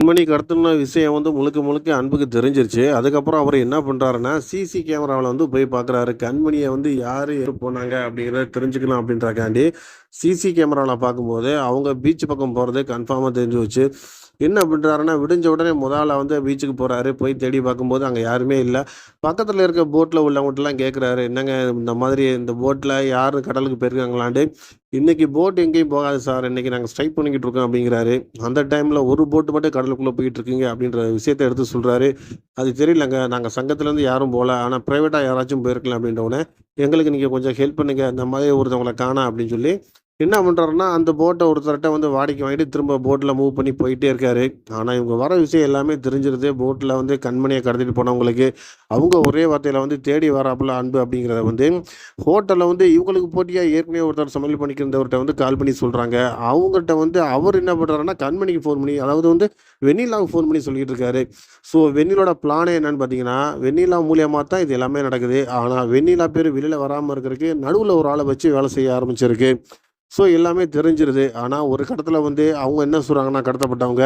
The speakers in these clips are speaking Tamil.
கண்மணி கடத்தல்ன விஷயம் வந்து முழுக்க முழுக்க அன்புக்கு தெரிஞ்சிருச்சு. அதுக்கப்புறம் அவரு என்ன பண்றாருன்னா, சிசி கேமராவுல வந்து போய் பார்க்குறாரு. கண்மணிய வந்து யாரு எங்க போனாங்க அப்படிங்கிறத தெரிஞ்சுக்கலாம் அப்படின்றக்காண்டி, சிசி கேமராவுல பார்க்கும்போது, அவங்க பீச் பக்கம் போறது கன்ஃபார்மா தெரிஞ்சு போச்சு. என்ன பண்றாருன்னா, விடிஞ்ச உடனே ஆளா வந்து பீச்சுக்கு போறாரு. போய் தேடி பார்க்கும்போது அங்க யாருமே இல்ல. பக்கத்துல இருக்க போட்ல உள்ளவங்கட்டலாம் கேட்குறாரு, "என்னங்க இந்த மாதிரி இந்த போட்ல யாரும் கடலுக்கு போயிருக்காங்களான்ட்டு?" "இன்னைக்கு போட் எங்கேயும் போகாது சார். இன்னைக்கு நாங்க ஸ்ட்ரைக் பண்ணிக்கிட்டு இருக்கோம்" அப்படிங்கிறாரு. அந்த டைம்ல ஒரு போட் மட்டும் கடலுக்குள்ள போயிட்டு இருக்குங்க அப்படின்ற விஷயத்த எடுத்து சொல்றாரு. "அது தெரியலங்க. நாங்க சங்கத்துலேருந்து யாரும் போல. ஆனா பிரைவேட்டா யாராச்சும் போயிருக்கலாம்" அப்படின்ன உடனே, "எங்களுக்கு நீங்க கொஞ்சம் ஹெல்ப் பண்ணுங்க. இந்த மாதிரி ஒருத்தவங்கள காணோம்" அப்படின்னு சொல்லி என்ன பண்றாருன்னா, அந்த போட்ட ஒருத்தர்ட்ட வந்து வாடகைக்கு வாங்கிட்டு திரும்ப போட்ல மூவ் பண்ணி போயிட்டே இருக்காரு. ஆனா, இவங்க வர விஷயம் எல்லாமே தெரிஞ்சிருது. போட்ல வந்து கண்மணிய கடத்திட்டு போனவங்களுக்கு, அவங்க ஒரே வார்த்தையில வந்து தேடி வராப்புல அன்பு அப்படிங்கிறத வந்து, ஹோட்டல்ல வந்து இவங்களுக்கு போட்டியா ஏற்கனவே ஒருத்தர் சமையல் பண்ணிக்கிறவர்ட்ட வந்து கால் பண்ணி சொல்றாங்க. அவங்கட்ட வந்து அவரு என்ன பண்றாருன்னா, கண்மணிக்கு ஃபோன் பண்ணி அதாவது வந்து வெண்ணிலாவுக்கு ஃபோன் பண்ணி சொல்லிட்டு இருக்காரு. ஸோ, வெண்ணிலாவோட பிளானே என்னன்னு பார்த்தீங்கன்னா, வெண்ணிலா மூலியமா தான் இது எல்லாமே நடக்குது. ஆனா, வெண்ணிலா பேரு வெளில வராம இருக்கறதுக்கு நடுவுல ஒரு ஆள வச்சு வேலை செய்ய ஆரம்பிச்சிருக்கு. ஸோ, எல்லாமே தெரிஞ்சிருது. ஆனா, ஒரு கட்டத்தில வந்து அவங்க என்ன சொல்றாங்கன்னா, கடத்தப்பட்டவங்க,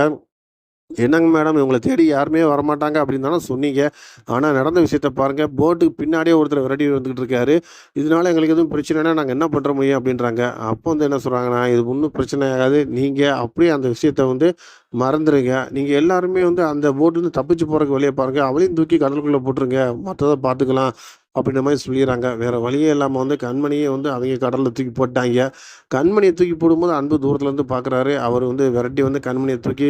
"என்னங்க மேடம் இவங்கள தேடி யாருமே வரமாட்டாங்க அப்படின்னு தானே சொன்னீங்க. ஆனா நடந்த விஷயத்த பாருங்க. போட்டுக்கு பின்னாடியே ஒருத்தர் விரட்டி வந்துகிட்டு இருக்காரு. இதனால எங்களுக்கு எதுவும் பிரச்சனைனா நாங்க என்ன பண்ற முடியும்?" அப்படின்றாங்க. அப்போ வந்து என்ன சொல்றாங்கன்னா, "இது ஒண்ணும் பிரச்சனை ஆகாது. நீங்க அப்படியே அந்த விஷயத்த வந்து மறந்துருங்க. நீங்க எல்லாருமே வந்து அந்த போட்லருந்து தப்பிச்சு போறதுக்கு வழிய பாருங்க. அவளையும் தூக்கி கடலுக்குள்ள போட்டுருங்க. மத்தத பார்த்துக்கலாம்." அப்படின்ற மாரி சொல்லிர்றாங்க. வேற வழியே இல்லாம வந்து கண்மணிய வந்து அவைங்க கடல்ல தூக்கி போட்டாய்ங்க. கண்மணிய தூக்கி போடும்போது அன்பு தூரத்திலருந்து பார்க்குறாரு. அவரு வந்து விரட்டி வந்து கண்மணிய தூக்கி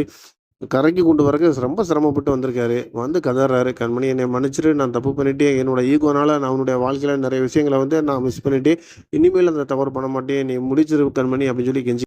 கரைக்கு கொண்டு வரக்கு ரொம்ப சிரமப்பட்டு வந்திருக்காரு. வந்து கதர்றாரு, "கண்மணி என்னைய மன்னிச்சுரு. நான் தப்பு பண்ணிட்டேன். என்னோட ஈகோனால நான் உன்னுடைய வாழ்க்கையில நெறைய விஷயங்கள வந்து நான் மிஸ் பண்ணிட்டேன். இனிமேல் அந்த தவறு பண்ண மாட்டேன். என்னைய மன்னிச்சிரு கண்மணி" அப்படின்னு சொல்லி கெஞ்சி